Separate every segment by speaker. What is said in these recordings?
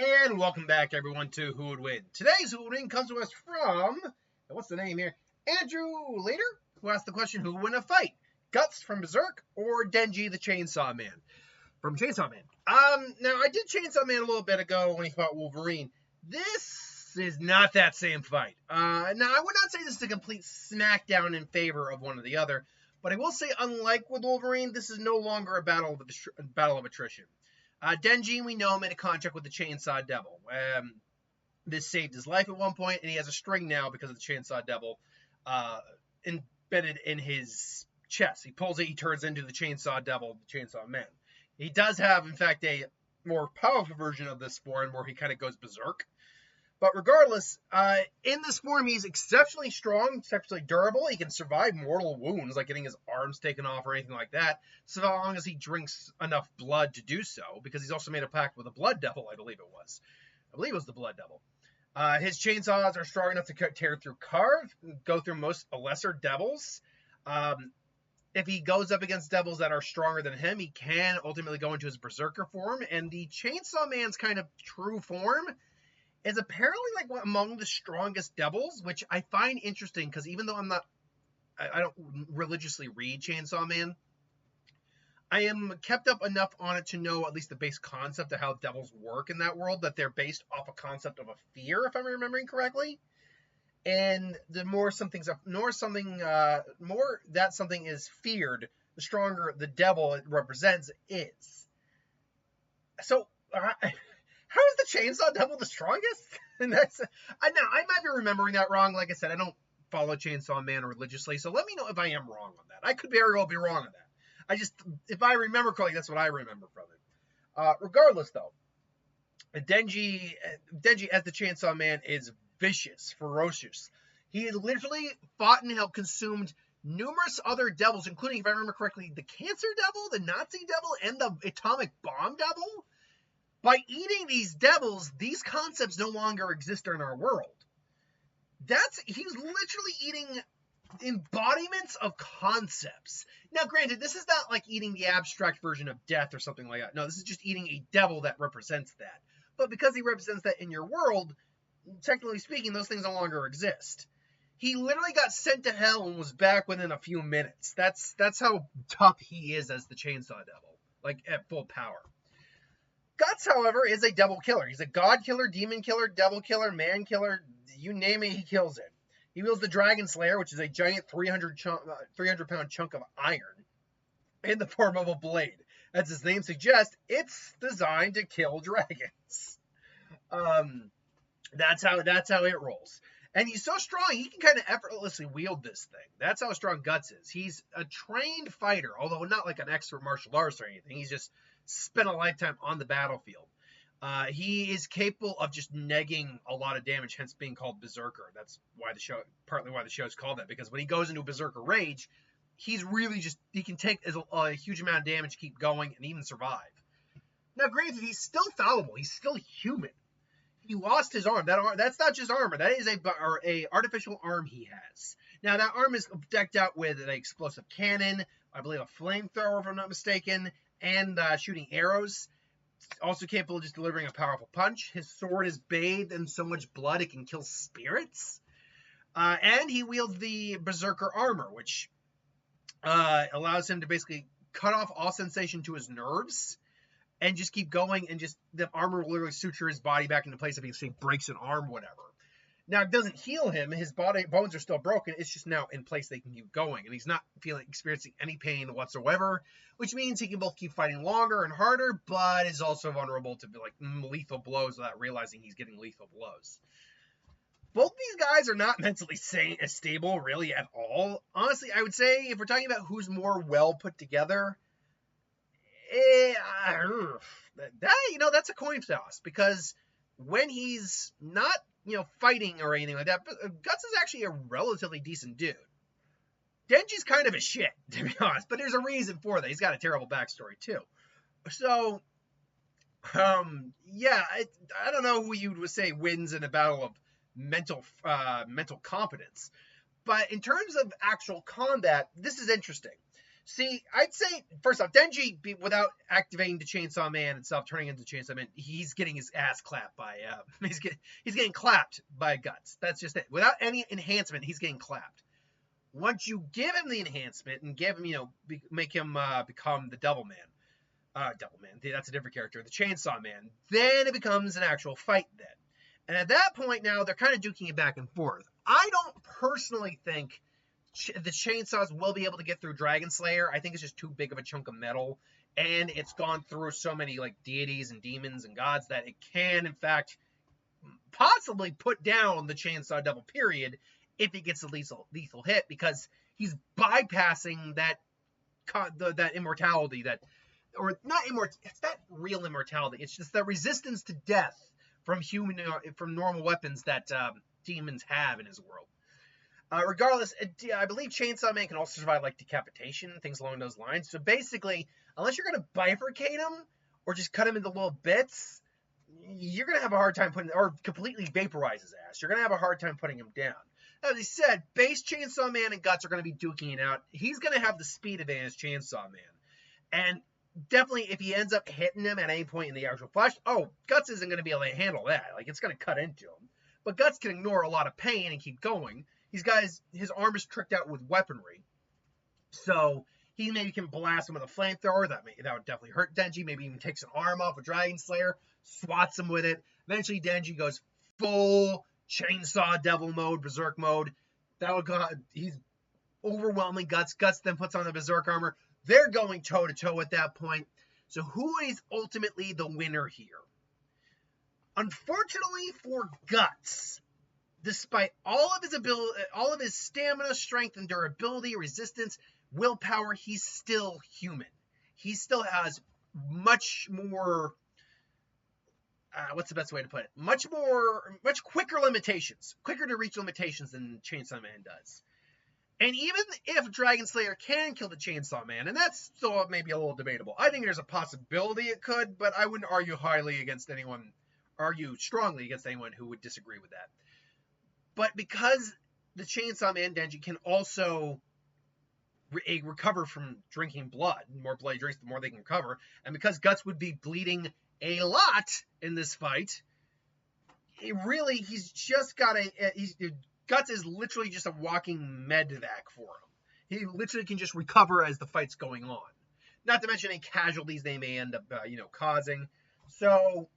Speaker 1: And welcome back, everyone, to Who Would Win. Today's Who Would Win comes to us from, what's the name here? Andrew Later, who asked the question, who would win a fight? Guts from Berserk or Denji the Chainsaw Man from Chainsaw Man? Now, I did Chainsaw Man a little bit ago when he fought Wolverine. This is not that same fight. Now, I would not say this is a complete smackdown in favor of one or the other, but I will say, unlike with Wolverine, this is no longer a battle of attrition. Denji, we know, made a contract with the Chainsaw Devil. This saved his life at one point, and he has a string now because of the Chainsaw Devil embedded in his chest. He pulls it, he turns into the Chainsaw Devil, the Chainsaw Man. He does have, in fact, a more powerful version of this form where he kind of goes berserk. But regardless, in this form, he's exceptionally strong, exceptionally durable. He can survive mortal wounds, like getting his arms taken off or anything like that, so long as he drinks enough blood to do so, because he's also made a pact with a blood devil, I believe it was. I believe it was the blood devil. His chainsaws are strong enough to tear through carve, go through most lesser devils. If he goes up against devils that are stronger than him, he can ultimately go into his berserker form, and the Chainsaw Man's kind of true form is apparently like among the strongest devils, which I find interesting because even though I don't religiously read Chainsaw Man, I am kept up enough on it to know at least the base concept of how devils work in that world, that they're based off a concept of a fear, if I'm remembering correctly. And the more something is feared, the stronger the devil it represents is. So, how is the Chainsaw Devil the strongest? And I might be remembering that wrong. Like I said, I don't follow Chainsaw Man religiously, so let me know if I am wrong on that. I could very well be wrong on that. If I remember correctly, that's what I remember from it. Regardless, though, Denji as the Chainsaw Man is vicious, ferocious. He literally fought and helped consumed numerous other devils, including, if I remember correctly, the Cancer Devil, the Nazi Devil, and the Atomic Bomb Devil. By eating these devils, these concepts no longer exist in our world. He's literally eating embodiments of concepts. Now, granted, this is not like eating the abstract version of death or something like that. No, this is just eating a devil that represents that. But because he represents that in your world, technically speaking, those things no longer exist. He literally got sent to hell and was back within a few minutes. That's how tough he is as the Chainsaw Devil, like at full power. Guts, however, is a devil killer. He's a god killer, demon killer, devil killer, man killer. You name it, he kills it. He wields the Dragonslayer, which is a giant 300-pound chunk of iron in the form of a blade. As his name suggests, it's designed to kill dragons. That's how it rolls. And he's so strong, he can kind of effortlessly wield this thing. That's how strong Guts is. He's a trained fighter, although not like an expert martial arts or anything. He's just spent a lifetime on the battlefield. He is capable of just negging a lot of damage, hence being called Berserker. That's partly why the show is called that, because when he goes into Berserker rage, he's really he can take a huge amount of damage, keep going, and even survive. Now, granted, he's still fallible. He's still human. He lost his arm. That's not just armor. That is a artificial arm he has. Now, that arm is decked out with an explosive cannon, I believe a flamethrower, if I'm not mistaken, and shooting arrows. Also capable of just delivering a powerful punch. His sword is bathed in so much blood it can kill spirits. And he wields the Berserker armor, which allows him to basically cut off all sensation to his nerves and just keep going, and just the armor will literally suture his body back into place if he breaks an arm, whatever. Now, it doesn't heal him. His bones are still broken. It's just now in place they can keep going, and he's not experiencing any pain whatsoever, which means he can both keep fighting longer and harder, but is also vulnerable to lethal blows without realizing he's getting lethal blows. Both these guys are not mentally stable, really, at all. Honestly, I would say if we're talking about who's more well put together, that's a coin toss, because when he's not fighting or anything like that, Guts is actually a relatively decent dude. Denji's kind of a shit, to be honest, but there's a reason for that. He's got a terrible backstory, too. So, I don't know who you would say wins in a battle of mental competence. But in terms of actual combat, this is interesting. See, I'd say, first off, Denji, without activating the Chainsaw Man itself, turning into Chainsaw Man, he's getting his ass clapped by, he's getting clapped by Guts. That's just it. Without any enhancement, he's getting clapped. Once you give him the enhancement and give him, make him become the Devil Man, that's a different character, the Chainsaw Man, then it becomes an actual fight then. And at that point now, they're kind of duking it back and forth. I don't personally think the chainsaws will be able to get through Dragonslayer. I think it's just too big of a chunk of metal, and it's gone through so many like deities and demons and gods that it can, in fact, possibly put down the Chainsaw Devil, period, if it gets a lethal hit, because he's bypassing that immortality, or not immortality, it's not real immortality, it's just the resistance to death from normal weapons that demons have in his world. Regardless, I believe Chainsaw Man can also survive like decapitation, things along those lines. So basically, unless you're going to bifurcate him or just cut him into little bits, you're going to have a hard time or completely vaporize his ass. You're going to have a hard time putting him down. As I said, base Chainsaw Man and Guts are going to be duking it out. He's going to have the speed advantage, Chainsaw Man. And definitely, if he ends up hitting him at any point in the actual flash, Guts isn't going to be able to handle that. Like, it's going to cut into him. But Guts can ignore a lot of pain and keep going. His arm is tricked out with weaponry. So he maybe can blast him with a flamethrower. That would definitely hurt Denji. Maybe even takes an arm off a Dragonslayer, swats him with it. Eventually, Denji goes full Chainsaw Devil mode, Berserk mode. He's overwhelming Guts. Guts then puts on the Berserk armor. They're going toe-to-toe at that point. So who is ultimately the winner here? Unfortunately for Guts, despite all of his ability, all of his stamina, strength, and durability, resistance, willpower, he's still human. He still has much more, what's the best way to put it? Much quicker limitations, quicker to reach limitations than Chainsaw Man does. And even if Dragonslayer can kill the Chainsaw Man, and that's still maybe a little debatable, I think there's a possibility it could, but I wouldn't argue strongly against anyone who would disagree with that. But because the Chainsaw Man, Denji, can also recover from drinking blood, the more blood he drinks, the more they can recover, and because Guts would be bleeding a lot in this fight, Guts is literally just a walking med-vac for him. He literally can just recover as the fight's going on. Not to mention any casualties they may end up, causing. So,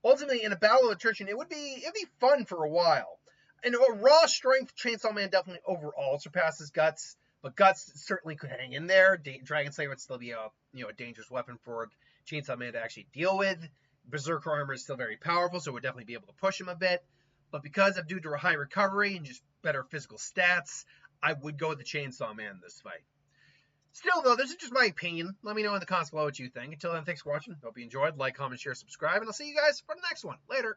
Speaker 1: ultimately, in a battle of attrition, it'd be fun for a while. And a raw strength, Chainsaw Man definitely overall surpasses Guts, but Guts certainly could hang in there. Dragonslayer would still be a dangerous weapon for Chainsaw Man to actually deal with. Berserker armor is still very powerful, so it would definitely be able to push him a bit. But because due to a high recovery and just better physical stats, I would go with the Chainsaw Man in this fight. Still, though, this is just my opinion. Let me know in the comments below what you think. Until then, thanks for watching. Hope you enjoyed. Like, comment, share, subscribe, and I'll see you guys for the next one. Later.